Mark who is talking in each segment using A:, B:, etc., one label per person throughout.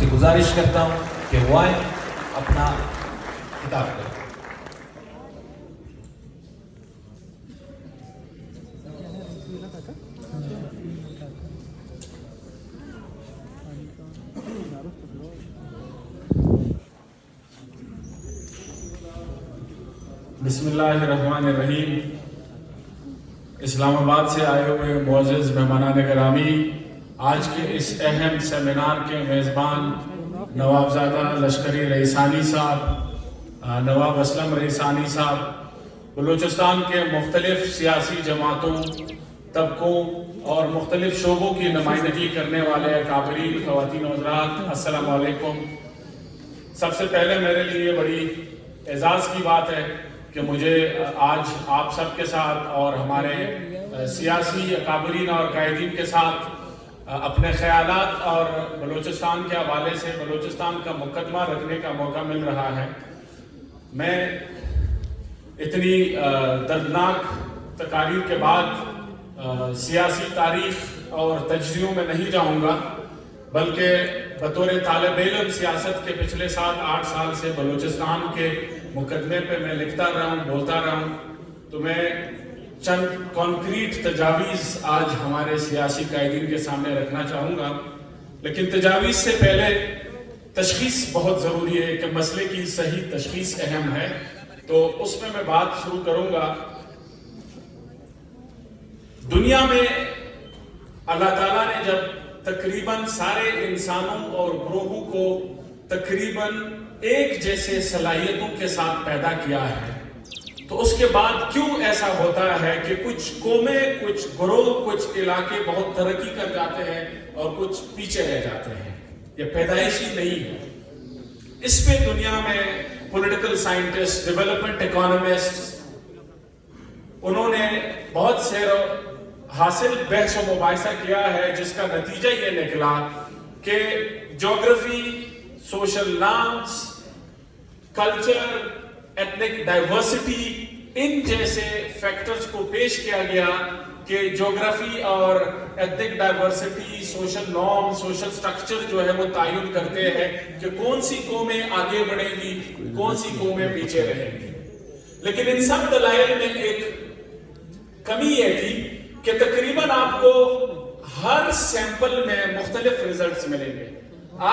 A: سے گزارش کرتا ہوں کہ وہ آئیں اپنا خطاب کریں.
B: بسم اللہ الرحمن الرحیم. اسلام آباد سے آئے ہوئے معزز مہمانان گرامی، آج کے اس اہم سیمینار کے میزبان نوابزادہ لشکری رئیسانی صاحب، نواب اسلم رئیسانی صاحب، بلوچستان کے مختلف سیاسی جماعتوں، طبقوں اور مختلف شعبوں کی نمائندگی کرنے والے اکابرین، خواتین و حضرات، السلام علیکم. سب سے پہلے میرے لیے بڑی اعزاز کی بات ہے کہ مجھے آج آپ سب کے ساتھ اور ہمارے سیاسی اکابرین اور قائدین کے ساتھ اپنے خیالات اور بلوچستان کے حوالے سے بلوچستان کا مقدمہ رکھنے کا موقع مل رہا ہے. میں اتنی دردناک تقاریر کے بعد سیاسی تاریخ اور تجزیوں میں نہیں جاؤں گا، بلکہ بطور طالب علم سیاست کے پچھلے 7-8 سال سے بلوچستان کے مقدمے پہ میں لکھتا رہا ہوں، بولتا رہا ہوں، تو میں چند کانکریٹ تجاویز آج ہمارے سیاسی قائدین کے سامنے رکھنا چاہوں گا. لیکن تجاویز سے پہلے تشخیص بہت ضروری ہے کہ مسئلے کی صحیح تشخیص اہم ہے، تو اس میں بات شروع کروں گا. دنیا میں اللہ تعالیٰ نے جب تقریباً سارے انسانوں اور گروہوں کو تقریباً ایک جیسے صلاحیتوں کے ساتھ پیدا کیا ہے، تو اس کے بعد کیوں ایسا ہوتا ہے کہ کچھ قومیں، کچھ گروہ، کچھ علاقے بہت ترقی کر جاتے ہیں اور کچھ پیچھے رہ جاتے ہیں؟ یہ پیدائشی نہیں ہے. اس پہ دنیا میں پولیٹیکل سائنٹسٹ، ڈیولپمنٹ اکانومسٹ، انہوں نے بہت سے حاصل بحث و مباحثہ کیا ہے، جس کا نتیجہ یہ نکلا کہ جغرافی، social norms, culture, ethnic diversity, ان جیسے فیکٹرز کو پیش کیا گیا کہ جغرافی اور ethnic diversity, social norm, social structure جو ہے وہ تعین کرتے ہیں کہ کون سی قومیں آگے بڑھیں گی، کون سی قومیں پیچھے رہیں گی. لیکن ان سب دلائل میں ایک کمی یہ تھی کہ تقریباً آپ کو ہر سیمپل میں مختلف ریزلٹس ملیں گے.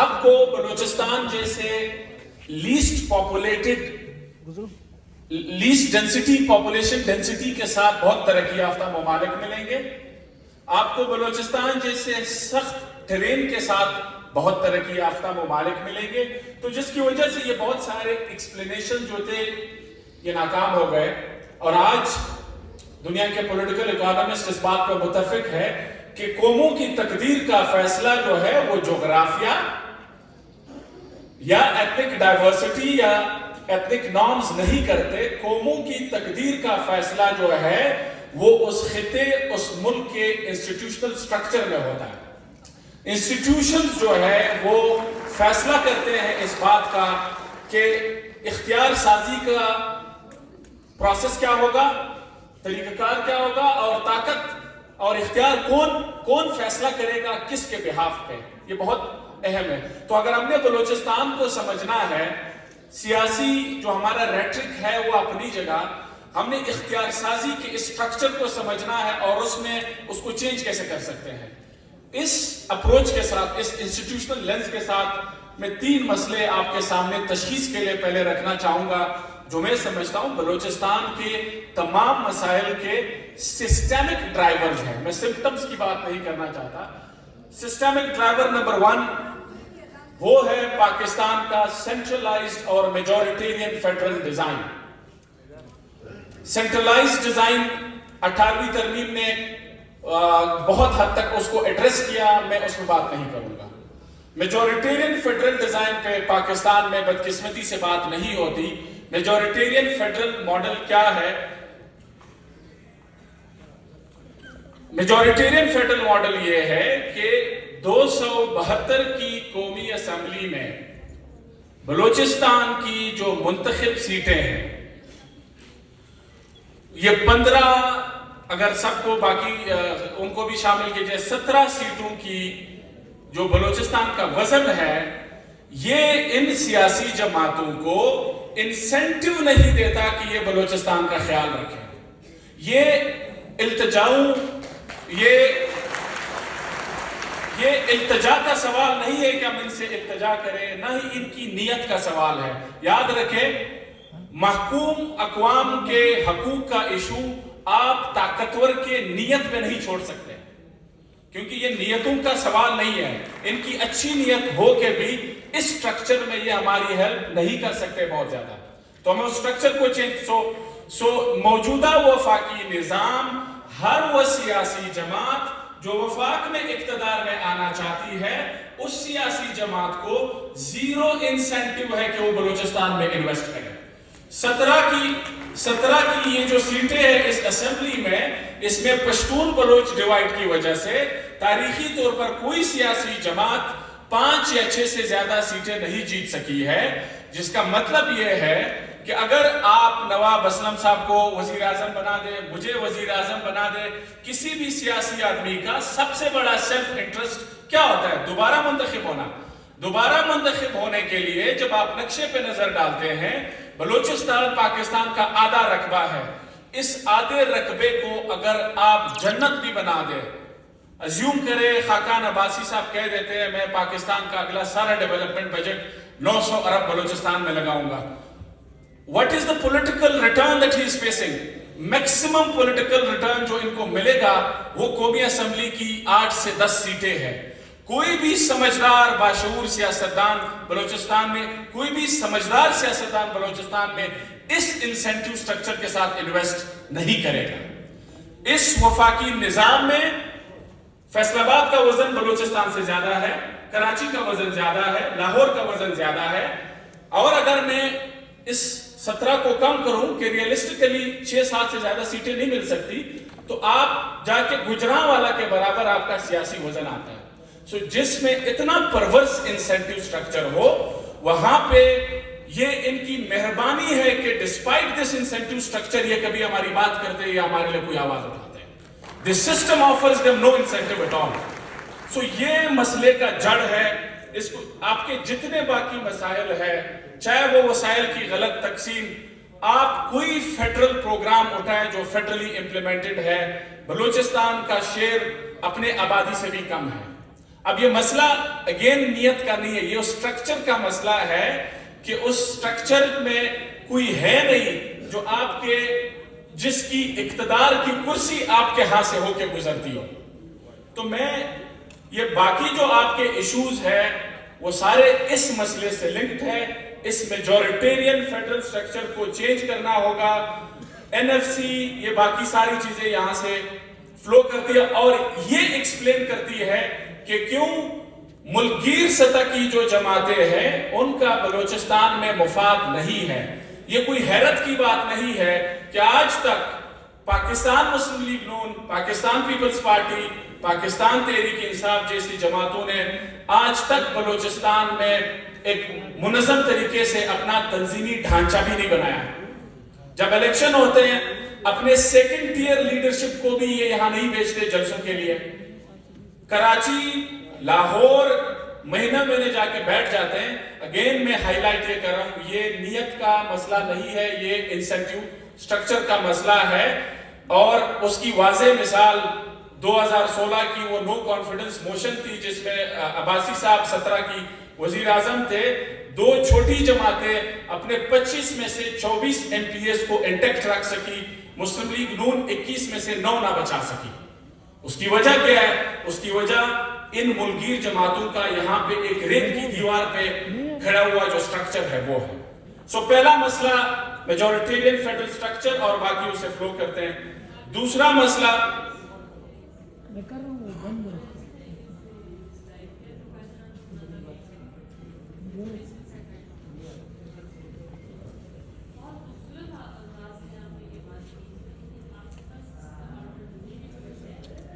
B: آپ کو بلوچستان جیسے list populated, list density, population density کے ساتھ بہت ترقی یافتہ ممالک ملیں گے. آپ کو بلوچستان جیسے سخت ٹرین کے ساتھ بہت ترقی یافتہ ممالک ملیں گے. تو جس کی وجہ سے یہ بہت سارے ایکسپلینیشن جو تھے یہ ناکام ہو گئے. اور آج دنیا کے پولیٹیکل اکانومسٹ اس بات پر متفق ہے کہ قوموں کی تقدیر کا فیصلہ جو ہے وہ جغرافیہ یا ایتھنک ڈائیورسٹی یا ایتھنک نارمز نہیں کرتے. قوموں کی تقدیر کا فیصلہ جو ہے وہ اس خطے، اس ملک کے انسٹیٹیوشنل سٹرکچر میں ہوتا ہے. انسٹیٹیوشنز جو ہے وہ فیصلہ کرتے ہیں اس بات کا کہ اختیار سازی کا پروسیس کیا ہوگا، طریقہ کار کیا ہوگا، اور طاقت اور اختیار کون فیصلہ کرے گا کس کے بہاف پہ. یہ بہت اہم ہے. تو اگر ہم نے بلوچستان کو سمجھنا ہے، سیاسی جو ہمارا ریٹرک ہے وہ اپنی جگہ، ہم نے اختیار سازی کے اس سٹرکچر کو سمجھنا ہے اور اس میں اس کو چینج کیسے کر سکتے ہیں. اس اپروچ کے ساتھ، اس انسٹیٹیوشنل لینس کے ساتھ میں 3 مسئلے آپ کے سامنے تشخیص کے لیے پہلے رکھنا چاہوں گا جو میں سمجھتا ہوں بلوچستان کے تمام مسائل کے سسٹمک ڈرائیورز ہیں. میں سمپٹمز کی بات نہیں کرنا چاہتا. سسٹمک ڈرائیور نمبر 1 وہ ہے پاکستان کا سینٹرلائزڈ اور میجورٹیرین فیڈرل ڈیزائن. سینٹرلائزڈ ڈیزائن 18ویں ترمیم نے بہت حد تک اس کو ایڈریس کیا، میں اس میں بات نہیں کروں گا. میجورٹیرین فیڈرل ڈیزائن پہ پاکستان میں بدقسمتی سے بات نہیں ہوتی. میجورٹیرین فیڈرل ماڈل کیا ہے؟ میجورٹیرین فیڈرل ماڈل یہ ہے کہ 272 کی قومی اسمبلی میں بلوچستان کی جو منتخب سیٹیں ہیں یہ 15 اگر سب کو باقی ان کو بھی شامل کیجئے 17 سیٹوں کی جو بلوچستان کا وزن ہے یہ ان سیاسی جماعتوں کو انسینٹیو نہیں دیتا کہ یہ بلوچستان کا خیال رکھیں. یہ التجاؤں یہ التجا کا سوال نہیں ہے کہ ہم ان سے التجا کریں، نہ ہی ان کی نیت کا سوال ہے. یاد رکھیں، محکوم اقوام کے حقوق کا ایشو آپ طاقتور کے نیت میں نہیں چھوڑ سکتے، کیونکہ یہ نیتوں کا سوال نہیں ہے. ان کی اچھی نیت ہو کے بھی اس سٹرکچر میں یہ ہماری ہیلپ نہیں کر سکتے بہت زیادہ. تو ہمیں اس سٹرکچر کو چینج موجودہ وفاقی نظام، ہر وہ سیاسی جماعت جو وفاق میں اقتدار میں آنا چاہتی ہے، اس سیاسی جماعت کو زیرو انسینٹیو ہے کہ وہ بلوچستان میں انویسٹ کرے. 17 کی یہ جو سیٹیں ہیں اس اسمبلی میں، اس میں پشتون بلوچ ڈیوائیڈ کی وجہ سے تاریخی طور پر کوئی سیاسی جماعت 5 یا 6 سے زیادہ سیٹیں نہیں جیت سکی ہے. جس کا مطلب یہ ہے کہ اگر آپ نواب اسلم صاحب کو وزیر اعظم بنا دے، مجھے وزیر اعظم بنا دے، کسی بھی سیاسی آدمی کا سب سے بڑا سیلف انٹرسٹ کیا ہوتا ہے؟ دوبارہ منتخب ہونا. دوبارہ منتخب ہونے کے لیے جب آپ نقشے پہ نظر ڈالتے ہیں، بلوچستان پاکستان کا آدھا رقبہ ہے. اس آدھے رقبے کو اگر آپ جنت بھی بنا دے، ازیوم کرے خاقان عباسی صاحب کہہ دیتے ہیں میں پاکستان کا اگلا سارا ڈیولپمنٹ بجٹ 900 ارب بلوچستان میں لگاؤں گا. What is the political return that he is facing? Maximum political return جو ان کو ملے گا وہ قومی اسمبلی کی 8 سے 10 سیٹیں ہیں. کوئی بھی سمجھدار باشعور سیاستدان بلوچستان میں، کوئی بھی سمجھدار سیاستدان بلوچستان میں اس انسینٹیو سٹرکچر کے ساتھ انویسٹ نہیں کرے گا. اس وفاقی نظام میں فیصل آباد کا وزن بلوچستان سے زیادہ ہے، کراچی کا وزن زیادہ ہے، لاہور کا وزن زیادہ ہے. اور اگر میں اس 17 کو کم کروں کہ ریئلسٹیکلی 6-7 سے زیادہ سیٹیں نہیں مل سکتی، تو آپ جا کے گجرانوالہ کے برابر آپ کا سیاسی وزن آتا ہے. سو جس میں اتنا پرورس انسینٹیو سٹرکچر ہو، وہاں پہ یہ ان کی مہربانی ہے کہ ڈسپائٹ دس انسینٹیو سٹرکچر یہ کبھی ہماری بات کرتے ہیں یا ہمارے لیے کوئی آواز اٹھاتے ہیں. This system offers them no incentive at all. So یہ مسئلے کا جڑ ہے. اس کو آپ کے جتنے باقی مسائل ہے، چاہے وہ وسائل کی غلط تقسیم، آپ کوئی فیڈرل پروگرام اٹھائیں جو فیڈرلی امپلیمنٹڈ ہے، بلوچستان کا شیئر اپنے آبادی سے بھی کم ہے. اب یہ مسئلہ اگین نیت کا نہیں ہے، یہ اس سٹرکچر کا مسئلہ ہے کہ اس سٹرکچر میں کوئی ہے نہیں جو آپ کے جس کی اقتدار کی کرسی آپ کے ہاتھ سے ہو کے گزرتی ہو. تو میں یہ باقی جو آپ کے ایشوز ہیں وہ سارے اس مسئلے سے لنکڈ ہے. اس میجورٹیرین فیڈرل سٹرکچر کو چینج کرنا ہوگا. NFC یہ باقی ساری چیزیں یہاں سے فلو کرتی ہے اور یہ ایکسپلین کرتی ہے کہ کیوں ملکگیر سطح کی جو جماعتیں ہیں ان کا بلوچستان میں مفاد نہیں ہے. یہ کوئی حیرت کی بات نہیں ہے کہ آج تک پاکستان مسلم لیگ نون، پاکستان پیپلز پارٹی، پاکستان تحریک انصاف جیسی جماعتوں نے آج تک بلوچستان میں ایک منظم طریقے سے اپنا تنظیمی ڈھانچہ بھی نہیں بنایا. جب الیکشن ہوتے ہیں اپنے سیکنڈ ٹیئر لیڈرشپ کو بھی یہ یہاں نہیں بھیجتے جلسوں کے لیے. کراچی، لاہور مہینہ مہینے جا کے بیٹھ جاتے ہیں. اگین میں ہائی لائٹ یہ کر رہا ہوں، یہ نیت کا مسئلہ نہیں ہے، یہ انسینٹیو سٹرکچر کا مسئلہ ہے. اور اس کی واضح مثال 2016 کی وہ نو کانفیڈنس موشن تھی جس میں عباسی صاحب 17 کی وزیر اعظم تھے. 2 چھوٹی جماعتیں اپنے 25 میں سے 24 MPs کو انٹیکٹ رکھ سکی. مسلم لیگ نون 21 میں سے 9 نہ بچا سکی. اس کی وجہ کیا ہے؟ اس کی وجہ ان ملکگیر جماعتوں کا یہاں پہ ایک ریت کی دیوار پہ کھڑا ہوا جو سٹرکچر ہے وہ ہے. سو پہلا مسئلہ میجورٹیرین فیڈرل سٹرکچر اور باقی اسے فلو کرتے ہیں. دوسرا مسئلہ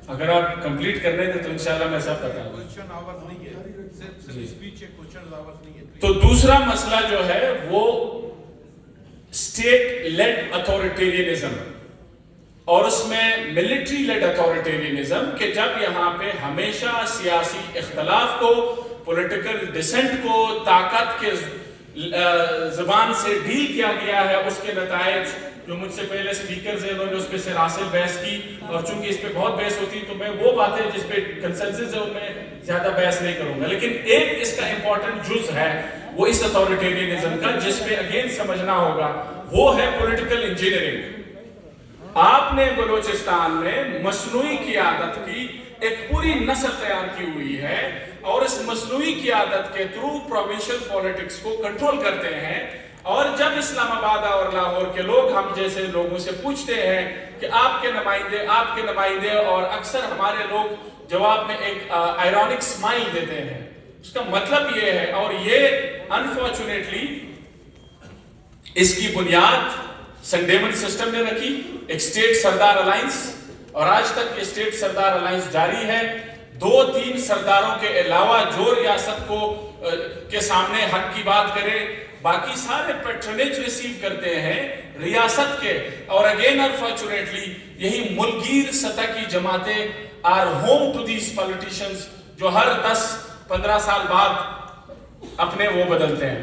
B: اگر آپ کمپلیٹ کرنے تھے تو انشاءاللہ میں سب بتا دوں. تو دوسرا مسئلہ جو ہے وہ اسٹیٹ لیڈ اتھارٹیرینزم اور اس میں ملٹری لیڈ اتھارٹیرینزم کہ جب یہاں پہ ہمیشہ سیاسی اختلاف کو پولیٹیکل ڈسینٹ کو طاقت کے زبان سے ڈیل کیا گیا ہے، اس کے نتائج جو مجھ سے پہلے سپیکرز ہیں انہوں نے اس پہ سے راسل بحث کی، اور چونکہ اس پہ بہت بحث ہوتی تو میں وہ باتیں جس پہ کنسنسس ہے ان میں زیادہ بحث نہیں کروں گا. لیکن ایک اس کا امپورٹنٹ جز ہے وہ اس اتھارٹیرینزم کا جس پہ اگین سمجھنا ہوگا، وہ ہے پولیٹیکل انجینئرنگ. آپ نے بلوچستان میں مصنوعی قیادت کی ایک پوری نسل تیار کی ہوئی ہے، اور اس مصنوعی قیادت کے تھرو پروونشل پولیٹکس کو کنٹرول کرتے ہیں. اور جب اسلام آباد اور لاہور کے لوگ ہم جیسے لوگوں سے پوچھتے ہیں کہ آپ کے نمائندے، اور اکثر ہمارے لوگ جواب میں ایک آئرونک سمائل دیتے ہیں. اس کا مطلب یہ ہے، اور یہ انفارچونیٹلی اس کی بنیاد سنڈیمن سسٹم نے رکھی، ایک اسٹیٹ سردار الائنس، اور آج تک یہ اسٹیٹ سردار الائنس جاری ہے. 2-3 سرداروں کے علاوہ جو ریاست کو کے سامنے حق کی بات کرے، باقی سارے پیٹرنیج ریسیو کرتے ہیں ریاست کے. اور اگین انفارچونیٹلی یہی ملکگیر سطح کی جماعتیں are home to these politicians جو ہر 10-15 سال بعد اپنے وہ بدلتے ہیں.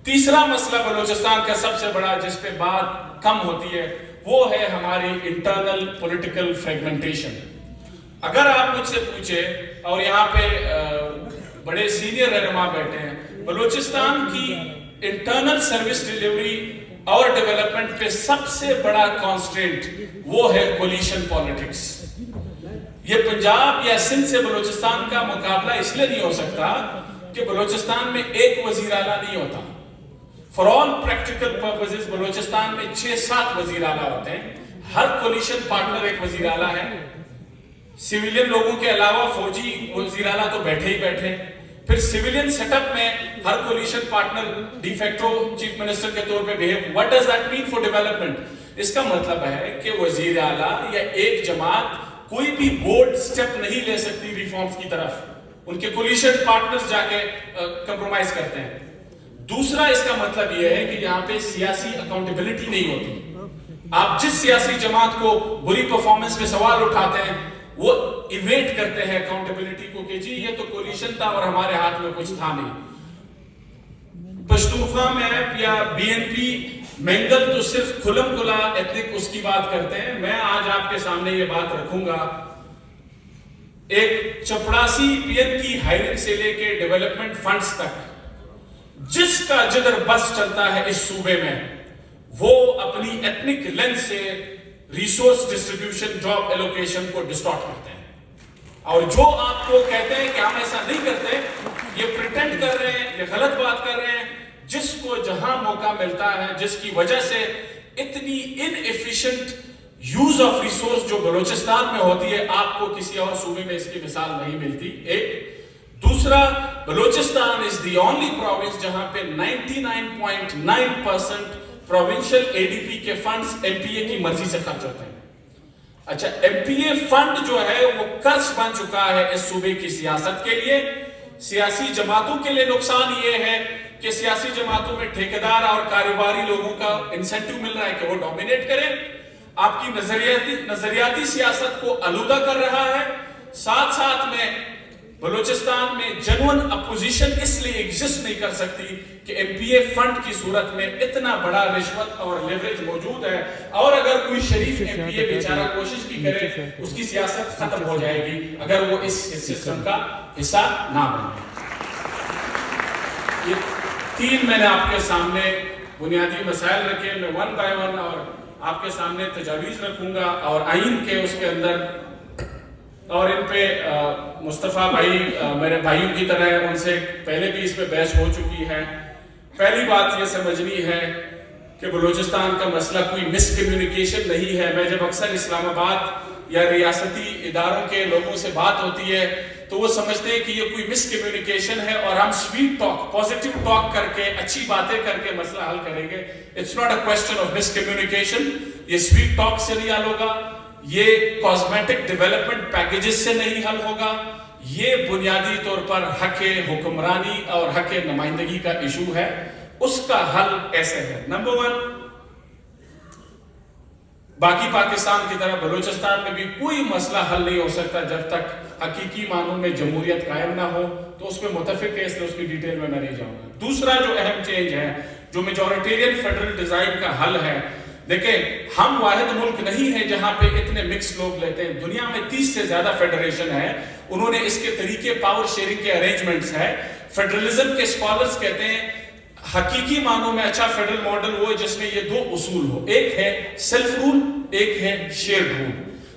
B: تیسرا مسئلہ بلوچستان کا سب سے بڑا جس پہ بات کم ہوتی ہے وہ ہے ہماری انٹرنل پولیٹیکل فریگمنٹیشن. اگر آپ مجھ سے پوچھیں، اور یہاں پہ بڑے سینئر رہنما بیٹھے ہیں، بلوچستان کی انٹرنل سروس ڈیلیوری اور ڈیولپمنٹ پہ سب سے بڑا کانسٹرینٹ وہ ہے کولیشن پالیٹکس. یہ پنجاب یا سندھ سے بلوچستان کا مقابلہ اس لیے نہیں ہو سکتا کہ بلوچستان میں ایک وزیر اعلیٰ نہیں ہوتا. For all practical purposes Balochistan میں 6-7 وزیر اعلیٰ ہوتے ہیں. ہر کولیشن پارٹنر ایک وزیر اعلیٰ ہے. سیویلین لوگوں کے علاوہ فوجی وزیر اعلیٰ تو بیٹھے ہی بیٹھے. پھر سیویلین سیٹ اپ میں ہر coalition partner de facto chief minister کے طور پہ behave. What does that mean for development? اس کا مطلب ہے کہ وزیر اعلیٰ یا ایک جماعت کوئی بھی بولڈ سٹیپ نہیں لے سکتی ریفارمز کی طرف. ان کے کولیشن پارٹنرز جا کے کمپرومائز کرتے ہیں. دوسرا اس کا مطلب یہ ہے کہ یہاں پہ سیاسی اکاؤنٹیبلٹی نہیں ہوتی. آپ جس سیاسی جماعت کو بری پرفارمنس پہ سوال اٹھاتے ہیں وہ ایویٹ کرتے ہیں اکاؤنٹیبلٹی کو کہ جی یہ تو کولیشن تھا اور ہمارے ہاتھ میں کچھ تھا نہیں. پشتونخوا میں یا بی این پی مینگل تو صرف کھلم کھلا ایتھنک اس کی بات کرتے ہیں. میں آج آپ کے سامنے یہ بات رکھوں گا، ایک چپڑاسی پی این کی ہائرنگ سے لے کے ڈیولپمنٹ فنڈز تک جس کا جدر بس چلتا ہے اس صوبے میں وہ اپنی ایتھنک لینس سے ریسورس ڈسٹریبیوشن، جاب ایلوکیشن کو ڈسٹارٹ کرتے ہیں. اور جو آپ کو کہتے ہیں کہ ہم ایسا نہیں کرتے، یہ پریٹینڈ کر رہے ہیں، یہ غلط بات کر رہے ہیں. جس کو جہاں موقع ملتا ہے، جس کی وجہ سے اتنی ان ایفیشنٹ یوز آف ریسورس جو بلوچستان میں ہوتی ہے، آپ کو کسی اور صوبے میں اس کی مثال نہیں ملتی. ایک دوسرا، بلوچستان از دی اونلی پروونس جہاں پہ 99.9% پروونشل اے ڈی پی کے فنڈز ایم پی اے کی مرضی سے خرچ ہوتے ہیں. اچھا، ایم پی اے فنڈ جو ہے وہ قرض بن چکا ہے اس صوبے کی سیاست کے لیے. سیاسی جماعتوں کے لیے نقصان یہ ہے کہ سیاسی جماعتوں میں ٹھیکیدار اور کاروباری لوگوں کا انسینٹیو مل رہا ہے کہ وہ ڈومینیٹ کریں. آپ کی نظریاتی سیاست کو آلودہ کر رہا ہے. ساتھ ساتھ میں بلوچستان میں جنون اپوزیشن اس لیے ایگزسٹ نہیں کر سکتی کہ ایم پی اے فنڈ کی صورت میں اتنا بڑا رشوت اور لیوریج موجود ہے. اور اگر کوئی شریف ایم پی اے بیچارہ کوشش بھی کرے، اس کی سیاست ختم ہو جائے گی اگر وہ اس سسٹم کا حصہ نہ بنے. یہ 3 میں نے آپ کے سامنے بنیادی مسائل رکھے. میں 1 by 1 اور آپ کے سامنے تجاویز رکھوں گا اور آئین کے اس کے اندر، اور ان پہ مصطفیٰ بھائی میرے بھائیوں کی طرح ہیں، ان سے پہلے بھی اس پہ بحث ہو چکی ہے. پہلی بات یہ سمجھنی ہے کہ بلوچستان کا مسئلہ کوئی مس کمیونیکیشن نہیں ہے. میں جب اکثر اسلام آباد یا ریاستی اداروں کے لوگوں سے بات ہوتی ہے تو وہ سمجھتے ہیں کہ یہ کوئی مس کمیونیکیشن ہے اور ہم سویٹ ٹاک، پازیٹیو ٹاک کر کے، اچھی باتیں کر کے مسئلہ حل کریں گے. It's not a question of miscommunication. یہ سویٹ ٹاک سے نہیں حل ہوگا، یہ کاسمیٹک ڈیولپمنٹ پیکیجز سے نہیں حل ہوگا. یہ بنیادی طور پر حق حکمرانی اور حق نمائندگی کا ایشو ہے. اس کا حل ایسے ہے. نمبر 1، باقی پاکستان کی طرح بلوچستان میں بھی کوئی مسئلہ حل نہیں ہو سکتا جب تک حقیقی معنوں میں جمہوریت قائم نہ ہو. تو اس پہ متفق ہے، اس لیے اس کی ڈیٹیل میں نہیں جاؤں گا. دوسرا جو اہم چینج ہے جو میجورٹیرین فیڈرل ڈیزائن کا حل ہے، دیکھیں ہم واحد ملک نہیں ہے جہاں پہ اتنے مکس لوگ لیتے ہیں. دنیا میں 30 سے زیادہ فیڈریشن ہے. انہوں نے اس کے طریقے پاور شیئرنگ کے ارینجمنٹس ہے. فیڈرلزم کے اسکالرز کہتے ہیں حقیقی معنوں میں اچھا فیڈرل ماڈل وہ ہے جس میں یہ دو اصول ہو، ایک ہے سیلف رول، ایک ہے شیئرڈ رول.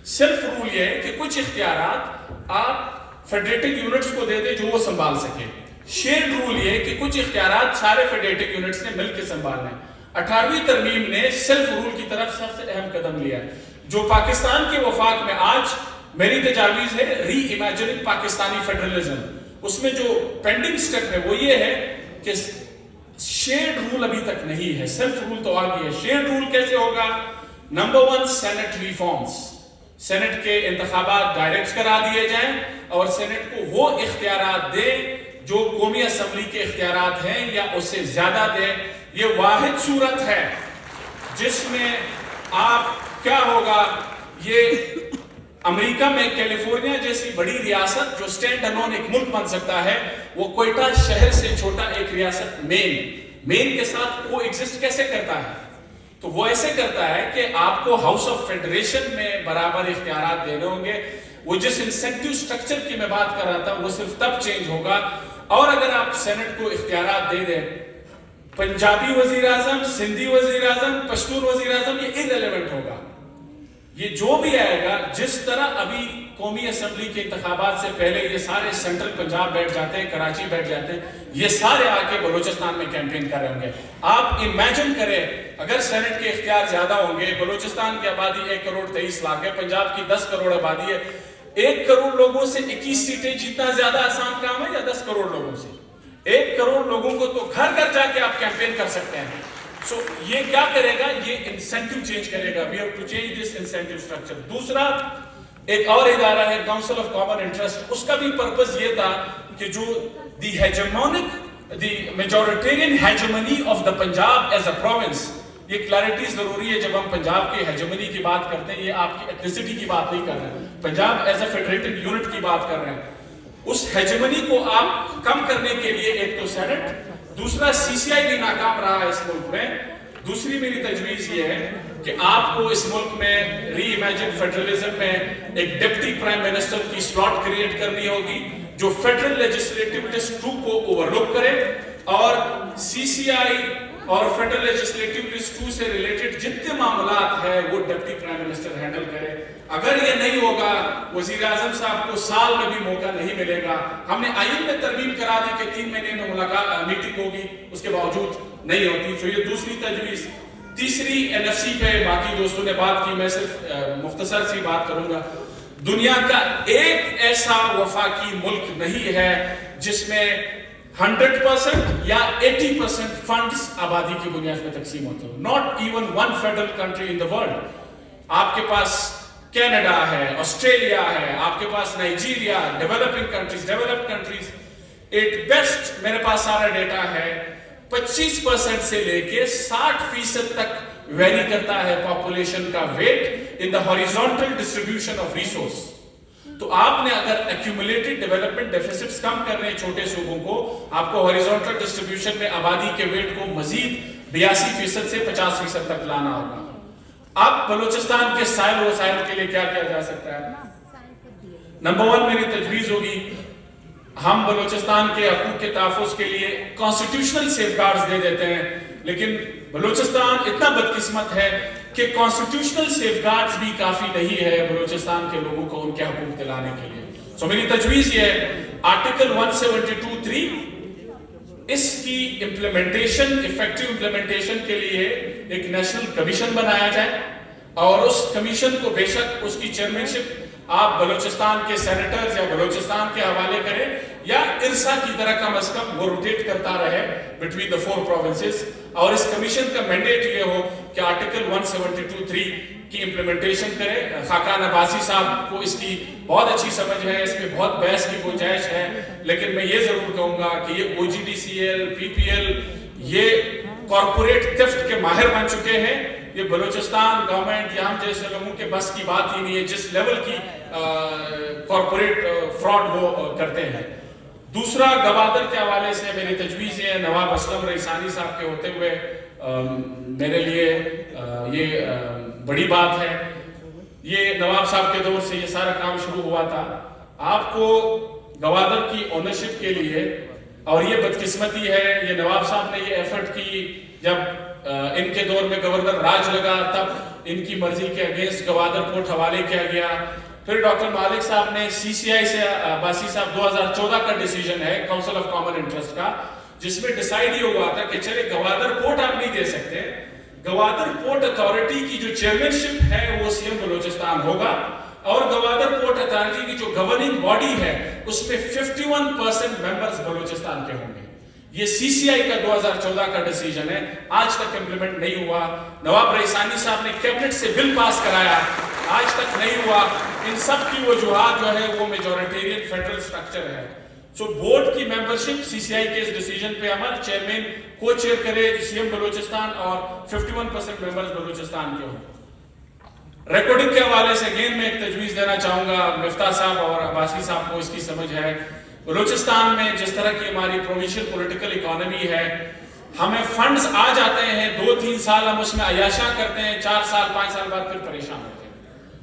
B: سیلف رول یہ ہے کہ کچھ اختیارات آپ فیڈریٹنگ یونٹس کو دے دیں جو وہ سنبھال سکے. شیئرڈ رول یہ ہے کہ کچھ اختیارات سارے فیڈریٹنگ یونٹس نے مل کے سنبھالنا ہے. 18ویں ترمیم نے سیلف رول کی طرف سب سے اہم قدم لیا ہے. جو پاکستان کے وفاق میں آج میری تجاویز ہے ری امیجننگ پاکستانی فیڈرلزم، اس میں جو پینڈنگ سٹیپ ہے وہ یہ ہے کہ شیئرڈ رول ابھی تک نہیں ہے، سیلف رول تو آ گئی ہے. شیئرڈ رول کیسے ہوگا؟ نمبر 1 سینٹ ریفارمز، سینٹ کے انتخابات ڈائریکٹ کرا دیے جائیں اور سینٹ کو وہ اختیارات دے جو قومی اسمبلی کے اختیارات ہیں یا اس سے زیادہ دے. یہ واحد صورت ہے جس میں آپ کیا ہوگا، یہ امریکہ میں کیلیفورنیا جیسی بڑی ریاست جو سٹینڈ الون ایک ملک بن سکتا ہے، وہ کوئٹہ شہر سے چھوٹا ایک ریاست مین کے ساتھ وہ ایگزسٹ کیسے کرتا ہے؟ تو وہ ایسے کرتا ہے کہ آپ کو ہاؤس آف فیڈریشن میں برابر اختیارات دینے ہوں گے. وہ جس انسینٹیو سٹرکچر کی میں بات کر رہا تھا وہ صرف تب چینج ہوگا. اور اگر آپ سینٹ کو اختیارات دے دیں، پنجابی وزیر اعظم، سندھی وزیر اعظم، پشتون وزیر اعظم، یہ irrelevant ہوگا. یہ جو بھی آئے گا، جس طرح ابھی قومی اسمبلی کے انتخابات سے پہلے یہ سارے سینٹرل پنجاب بیٹھ جاتے ہیں، کراچی بیٹھ جاتے ہیں، یہ سارے آ کے بلوچستان میں کیمپین کر رہے ہوں گے. آپ امیجن کریں اگر سینٹ کے اختیار زیادہ ہوں گے، بلوچستان کی آبادی 1 کروڑ 23 لاکھ ہے، پنجاب کی 10 کروڑ آبادی ہے. 1 کروڑ لوگوں سے 21 سیٹیں جیتنا زیادہ آسان کام ہے یا 10 کروڑ لوگوں سے؟ 1 کروڑ لوگوں کو تو گھر گھر جا کے آپ کیمپین کر سکتے ہیں. سو یہ کیا کرے گا؟ یہ انسینٹیو چینج کرے گا. We have to change this incentive structure. دوسرا ایک اور ادارہ ہے کاؤنسل آف کامن انٹرسٹ. اس کا بھی پرپز یہ تھا کہ جو the majoritarian hegemony of the Punjab as a province, یہ کلیئرٹی ضروری ہے جب ہم پنجاب کی ہیجمنی کی بات کرتے ہیں. یہ آپ کی ایتھنیسٹی کی بات نہیں کر رہے ہیں، پنجاب ایز اے فیڈریٹڈ یونٹ کی بات کر رہے ہیں. اس ہیجمنی کو آپ کم کرنے کے لیے ایک تو سینٹ، دوسرا سی سی آئی بھی ناکام رہا ہے اس ملک میں. دوسری میری تجویز یہ ہے کہ آپ کو اس ملک میں ری امیجن فیڈرلزم میں ایک ڈپٹی پرائم منسٹر کی سلاٹ کریٹ کرنی ہوگی جو فیڈرل لیجسلیٹو لسٹ 2 کو اوور لک کرے اور سی سی آئی اور فیڈرل لیجسلیٹو لسٹ 2 سے ریلیٹڈ جتنے معاملات ہیں وہ ڈپٹی پرائم منسٹر ہینڈل کرے. اگر یہ نہیں ہوگا، وزیر اعظم صاحب کو سال میں بھی موقع نہیں ملے گا. ہم نے آئین میں ترمیم کرا دی کہ 3 مہینے میں ملاقات میٹنگ ہوگی، اس کے باوجود نہیں ہوتی. تو یہ دوسری تجویز. تیسری این ایف سی پہ باقی دوستوں نے بات کی، میں صرف مختصر سی بات کروں گا. دنیا کا ایک ایسا وفاقی ملک نہیں ہے جس میں 100% یا 80% فنڈز آبادی کی بنیاد پہ تقسیم ہوتے ہیں. Not even one federal country in the world. آپ کے پاس کینیڈا ہے، آسٹریلیا ہے، آپ کے پاس Nigeria, developing countries, developed countries. At best میرے پاس سارا ڈیٹا ہے 25% سے لے کے 60% تک ویری کرتا ہے پاپولیشن کا weight in the horizontal distribution of resource. تو آپ نے اگر ایکیومولیٹڈ ڈیولپمنٹ ڈیفیسٹس کم کرنے چھوٹے صوبوں کو، آپ کو ہاریزونٹل ڈسٹریبیوشن میں آبادی کے ویٹ کو مزید 82% سے 50% تک لانا ہوگا. اب بلوچستان کے سائل وسائل کے لیے کیا کیا جا سکتا ہے؟ نمبر 1 میری تجویز ہوگی ہم بلوچستان کے حقوق کے تحفظ کے لیے کانسٹیٹیوشنل سیف گارڈز دے دیتے ہیں، لیکن بلوچستان اتنا بدقسمت ہے کہ کانسٹیٹیوشنل سیف گارڈز بھی کافی نہیں ہے بلوچستان کے لوگوں کو ان کے حقوق دلانے کے لیے. سو میری تجویز یہ ہے آرٹیکل 172(3) اس کی امپلیمنٹیشن، ایفیکٹو امپلیمنٹیشن کے لیے ایک نیشنل کمیشن بنایا جائے اور اس کمیشن کو بے شک اس کی چیئرمینشپ آپ بلوچستان کے سینیٹرز یا بلوچستان کے حوالے کریں یا ارسا کی طرح کم از کم وہ روٹیٹ کرتا رہے بٹوین دا 4 پروونسز. اور اس کمیشن کا مینڈیٹ یہ ہو کہ آرٹیکل 172(3) کی امپلیمنٹیشن کرے. خاقان عباسی صاحب کو اس کی بہت اچھی سمجھ ہے، اس میں بہت بحث کی گنجائش ہے، لیکن میں یہ ضرور کہوں گا کہ یہ او جی ڈی سی ایل، پی پی ایل یہ کارپوریٹ تھیفٹ کے ماہر بن چکے ہیں. یہ بلوچستان گورنمنٹ یا ہم جیسے لوگوں کے بس کی بات ہی نہیں ہے جس لیول کی کارپوریٹ فراڈ وہ کرتے ہیں. دوسرا گوادر کے حوالے سے میری تجویز یہ نواب اسلم ریسانی صاحب کے ہوتے ہوئے میرے لیے یہ بڑی بات ہے. یہ نواب صاحب کے دور سے یہ سارا کام شروع ہوا تھا. آپ کو گوادر کی اونرشپ کے لیے، اور یہ بدقسمتی ہے یہ نواب صاحب نے یہ ایفرٹ کی جب ان کے دور میں گورنر راج لگا تب ان کی مرضی کے اگینسٹ گوادر پورٹ حوالے کیا گیا. پھر ڈاکٹر مالک صاحب نے سی سی آئی سے عباسی صاحب 2014 کا ڈیسیجن ہے کاؤنسل آف کامن انٹرسٹ کا، جس میں ڈیسائیڈ یہ ہوا تھا کہ چلے گوادر پورٹ آپ نہیں دے سکتے، گوادر پورٹ اتھارٹی کی جو چیئرمین شپ ہے وہ سی ایم بلوچستان ہوگا، اور گوادر پورٹ اتھارٹی کی جو گورننگ باڈی ہے اس میں 51% ممبرز بلوچستان کے ہوں گے. یہ سی سی آئی کا 2014 کا ڈیسیجن ہے، آج تک امپلیمنٹ نہیں ہوا. نواب ریسانی صاحب نے کیبنٹ سے بل پاس کرایا، آج تک نہیں ہوا. ان سب کی وجوہات جو ہے وہ میجورٹیرین فیڈرل سٹرکچر ہے. سو بورڈ کی ممبرشپ سی سی آئی کے اس ڈیسیجن پہ عمل، چیئرمین کو چیئر کرے سی ایم بلوچستان اور 51% ممبرز بلوچستان کے ہوں. ریکارڈنگ کے حوالے سے اگین میں ایک تجویز دینا چاہوں گا، مفتاح صاحب اور عباسی صاحب کو اس کی سمجھ ہے. بلوچستان میں جس طرح کی ہماری پروونشل پولیٹیکل اکانومی ہے، ہمیں فنڈز آ جاتے ہیں 2-3 سال ہم اس میں عیاشہ کرتے ہیں، 4 سال 5 سال بعد پھر پریشان ہوتے ہیں.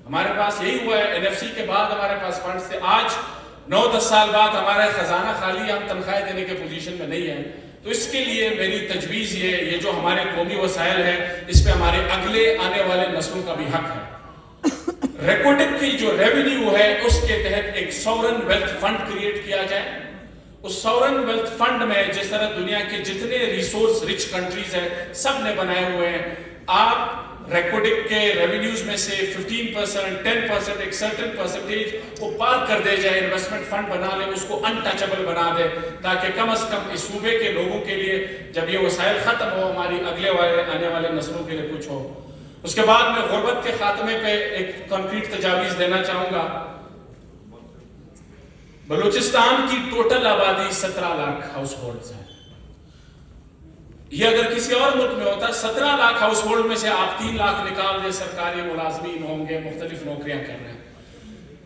B: ہمارے پاس یہی ہوا ہے، این ایف سی کے بعد ہمارے پاس فنڈز تھے، آج 9-10 سال بعد ہمارا خزانہ خالی ہے، ہم تنخواہیں دینے کے پوزیشن میں نہیں ہیں. تو اس کے لیے میری تجویز یہ جو ہمارے قومی وسائل ہیں اس پہ ہمارے اگلے آنے والے نسلوں کا بھی حق ہے. ریکارڈنگ کی جو ریونیو ہے اس کے تحت ایک سورن ویلتھ فنڈ کریٹ کیا جائے. اس سورن ویلتھ فنڈ میں جس طرح دنیا کے جتنے ریسورس رچ کنٹریز ہیں سب نے بنائے ہوئے ہیں، آپ ریکارڈنگ کے ریونیوز میں سے 15%، 10%، ایک سرٹن پرسنٹیج کو پار کر دے جائے، انویسٹمنٹ فنڈ بنا لے، اس کو انٹچبل بنا دے، تاکہ کم از کم اس صوبے کے لوگوں کے لیے جب یہ وسائل ختم ہو ہماری اگلے آنے والے نسلوں کے لیے کچھ ہو. اس کے بعد میں غربت کے خاتمے پہ ایک کنکریٹ تجاویز دینا چاہوں گا. بلوچستان کی ٹوٹل آبادی 17 لاکھ ہاؤس ہولڈز ہیں. یہ اگر کسی اور ملک میں ہوتا 17 لاکھ ہاؤس ہولڈ میں سے آپ 3 لاکھ نکال دے سرکاری ملازمین ہوں گے، مختلف نوکریاں کر رہے ہیں.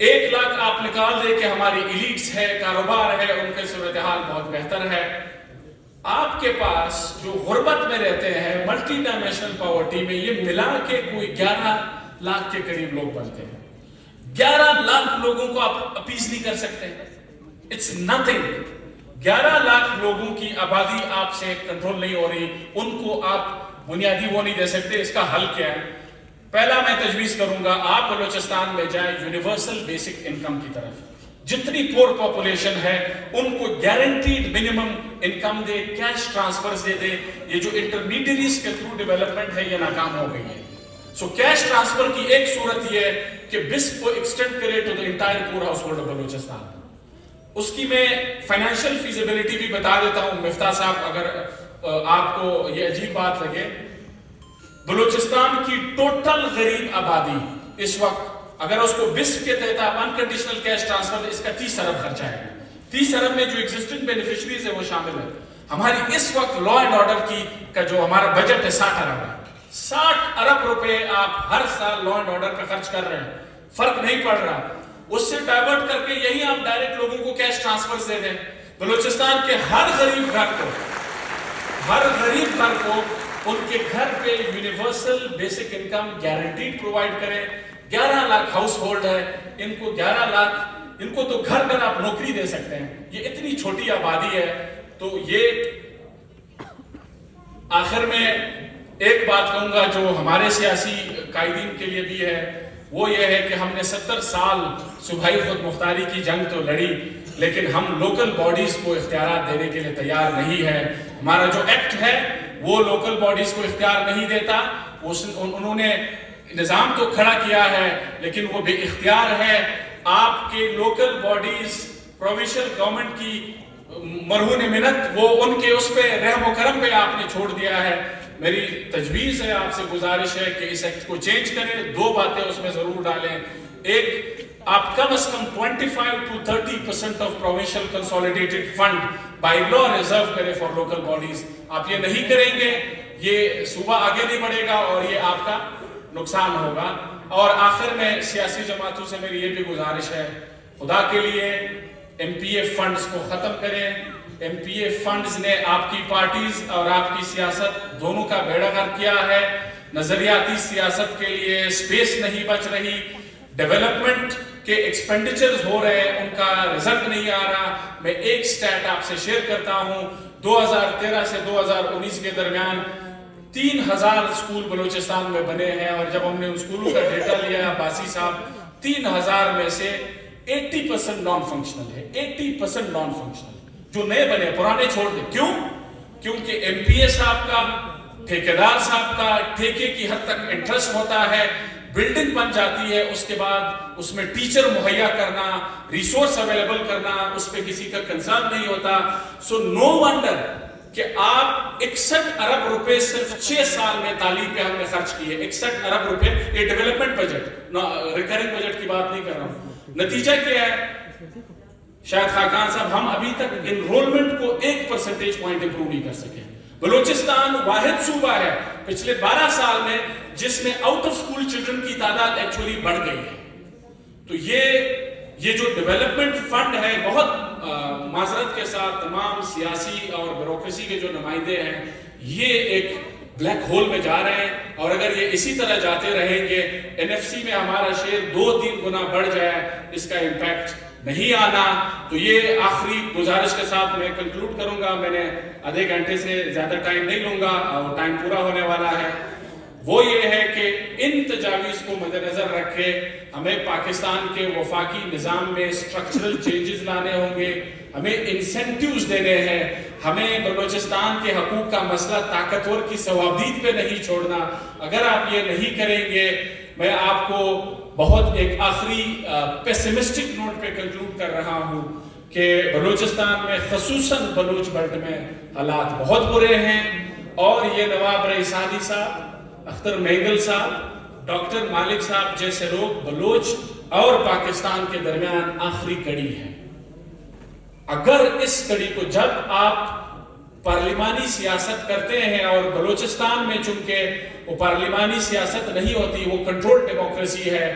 B: 1 لاکھ آپ نکال دے کہ ہماری ایلیٹس ہے، کاروبار ہے، ان کے صورتحال بہت بہتر ہے. آپ کے پاس جو غربت میں رہتے ہیں ملٹی ڈائمینشنل پاورٹی میں، یہ ملا کے کوئی 11 لاکھ کے قریب لوگ بنتے ہیں. 11 لاکھ لوگوں کو آپ اپیز نہیں کر سکتے، اٹس نتھنگ. 11 لاکھ لوگوں کی آبادی آپ سے کنٹرول نہیں ہو رہی، ان کو آپ بنیادی وہ نہیں دے سکتے. اس کا حل کیا ہے؟ پہلا میں تجویز کروں گا آپ بلوچستان میں جائیں یونیورسل بیسک انکم کی طرف. جتنی پور پاپولیشن ہے ان کو گارنٹیڈ منیمم انکم دے، کیش ٹرانسفرز دے دے. یہ جو انٹرمیڈیریز کے تھرو ڈیولپمنٹ ہے یہ ناکام ہو گئی ہے. سو کیش ٹرانسفر کی ایک صورت یہ ہے کہ بس کو ایکسٹینڈ کرے ٹو دی انٹائر پور ہاؤس ہولڈ آف بلوچستان. اس کی میں فائنینشیل فیزیبلٹی بھی بتا دیتا ہوں. مفتاح صاحب اگر آپ کو یہ عجیب بات لگے، بلوچستان کی ٹوٹل غریب آبادی اس وقت اگر اس کو بس کے تحت آپ انکنڈیشنل کیش ٹرانسفر، اس کا 30 ارب خرچہ ہے. 30 ارب میں جو ایگزسٹنگ بینیفیشریز ہے وہ شامل ہے. ہماری اس وقت لا اینڈ آرڈر کا جو ہمارا بجٹ ہے 60 ارب ہے. 60 ارب روپے آپ ہر سال لا اینڈ آرڈر پہ خرچ کر رہے ہیں، فرق نہیں پڑ رہا. اس سے ڈائیورٹ کر کے یہی آپ ڈائریکٹ لوگوں کو کیش ٹرانسفر دے دیں. بلوچستان کے ہر غریب گھر کو ان کے گھر پہ universal basic income guaranteed provide کریں. 11 لاکھ ہاؤس ہولڈ ہے، ان کو 11 لاکھ، ان کو تو گھر گھر آپ نوکری دے سکتے ہیں. یہ اتنی چھوٹی آبادی ہے. تو یہ آخر میں ایک بات کہوں گا جو ہمارے سیاسی قائدین کے لیے بھی ہے، وہ یہ ہے کہ ہم نے 70 سال صوبائی خود مختاری کی جنگ تو لڑی، لیکن ہم لوکل باڈیز کو اختیارات دینے کے لیے تیار نہیں ہے. ہمارا جو ایکٹ ہے وہ لوکل باڈیز کو اختیار نہیں دیتا. انہوں نے نظام تو کھڑا کیا ہے لیکن وہ بے اختیار ہے. آپ کے لوکل باڈیز پروونشل گورنمنٹ کی مرہون منت، وہ ان کے اس پہ رحم و کرم پہ آپ نے چھوڑ دیا ہے. میری تجویز ہے، آپ سے گزارش ہے کہ اس ایکٹ کو چینج کریں. 2 باتیں اس میں ضرور ڈالیں. ایک، آپ کم از کم 25 to 30% of provincial consolidated fund by law reserve کریں فار لوکل باڈیز. آپ یہ نہیں کریں گے یہ صوبہ آگے نہیں بڑھے گا اور یہ آپ کا نقصان ہوگا. اور آخر میں سیاسی جماعتوں سے میری یہ بھی گزارش ہے، خدا کے لیے ایم پی اے فنڈز کو ختم کریں. ایم پی اے فنڈز نے آپ کی پارٹیز اور آپ کی سیاست دونوں کا بیڑا غرق کیا ہے. نظریاتی سیاست کے لیے سپیس نہیں بچ رہی. ڈیولپمنٹ کے ایکسپینڈیچرز ہو رہے ہیں, ان کا رزلٹ نہیں آ رہا. میں ایک سٹیٹ آپ سے شیئر کرتا ہوں. 2013 سے 2019 کے درمیان 3000 اسکول بلوچستان میں بنے ہیں, اور جب ہم نے ان اسکولوں کا ڈیٹا لیا باسی صاحب, 3000 میں سے 80% نان فنکشنل ہے. 80% نان فنکشنل. جو نئے بنے, پرانے چھوڑ دیں. کیوں؟ کیونکہ ایم پی اے صاحب کا, ٹھیکیدار صاحب کا ٹھیکے کی حد تک انٹرسٹ ہوتا ہے. بلڈنگ بن جاتی ہے, اس کے بعد اس میں ٹیچر مہیا کرنا, ریسورس اویلیبل کرنا, اس پہ کسی کا کنسرن نہیں ہوتا. سو نو ونڈر کہ آپ 61 ارب روپے صرف 6 سال میں تعلیم پہ ہم نے خرچ کیے. 61 ارب روپے, یہ ڈیولپمنٹ بجٹ, ریکرنگ بجٹ کی بات نہیں کر رہا ہوں. نتیجہ کیا ہے شاید خاقان صاحب, ہم ابھی تک انرولمنٹ کو 1% پوائنٹ امپروو نہیں کر سکے. بلوچستان واحد صوبہ ہے پچھلے 12 سال میں جس میں آؤٹ آف اسکول چلڈرن کی تعداد ایکچولی بڑھ گئی ہے. تو یہ جو ڈیولپمنٹ فنڈ ہے, بہت معذرت کے ساتھ تمام سیاسی اور بیوروکریسی کے جو نمائندے ہیں, یہ ایک بلیک ہول میں جا رہے ہیں. اور اگر یہ اسی طرح جاتے رہیں گے, این ایف سی میں ہمارا شیئر 2-3 گنا بڑھ جائے, اس کا امپیکٹ نہیں آنا. تو یہ آخری گزارش کے ساتھ میں کنکلوڈ کروں گا. میں نے آدھے گھنٹے سے زیادہ ٹائم نہیں لوں گا, اور ٹائم پورا ہونے والا ہے. وہ یہ ہے کہ ان تجاویز کو مد نظر رکھے ہمیں پاکستان کے وفاقی نظام میں اسٹرکچرل چینجز لانے ہوں گے. ہمیں انسینٹیوز دینے ہیں. ہمیں بلوچستان کے حقوق کا مسئلہ طاقتور کی ثوابدید پہ نہیں چھوڑنا. اگر آپ یہ نہیں کریں گے, میں آپ کو بہت ایک آخری پیسمسٹک نوٹ پہ کنکلوڈ کر رہا ہوں کہ بلوچستان میں خصوصاً بلوچ بیلٹ میں حالات بہت برے ہیں. اور یہ نواب رئیسانی صاحب, اختر مینگل صاحب, ڈاکٹر مالک صاحب جیسے لوگ بلوچ اور پاکستان کے درمیان آخری کڑی ہے. اگر اس کڑی کو, جب آپ پارلیمانی سیاست کرتے ہیں, اور بلوچستان میں چونکہ وہ پارلیمانی سیاست نہیں ہوتی, وہ کنٹرول ڈیموکریسی ہے,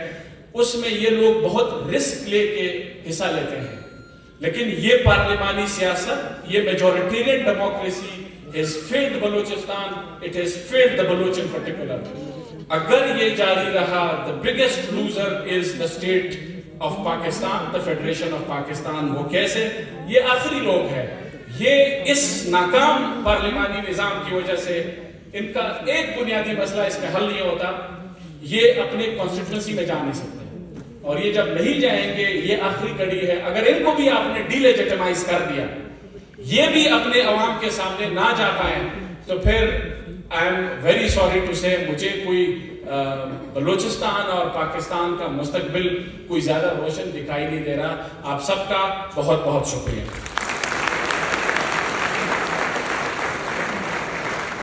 B: اس میں یہ لوگ بہت رسک لے کے حصہ لیتے ہیں. لیکن یہ پارلیمانی سیاست, یہ میجورٹیرین democracy has failed Balochistan, it has failed the Baloch in particular. اگر یہ جاری رہا, the biggest loser is the state of Pakistan, the Federation of Pakistan. وہ کیسے؟ یہ آخری لوگ ہیں. یہ اس ناکام پارلیمانی نظام کی وجہ سے ان کا ایک بنیادی مسئلہ اس میں حل نہیں ہوتا. یہ اپنے کانسٹیٹوئنسی میں جا نہیں سکتے, اور یہ جب نہیں جائیں گے, یہ آخری کڑی ہے. اگر ان کو بھی آپ نے ڈی لیجیٹمائز کر دیا, یہ بھی اپنے عوام کے سامنے نہ جا پائیں, تو پھر I am very sorry to سے مجھے کوئی بلوچستان اور پاکستان کا مستقبل کوئی زیادہ روشن دکھائی نہیں دے رہا. آپ سب کا بہت بہت شکریہ.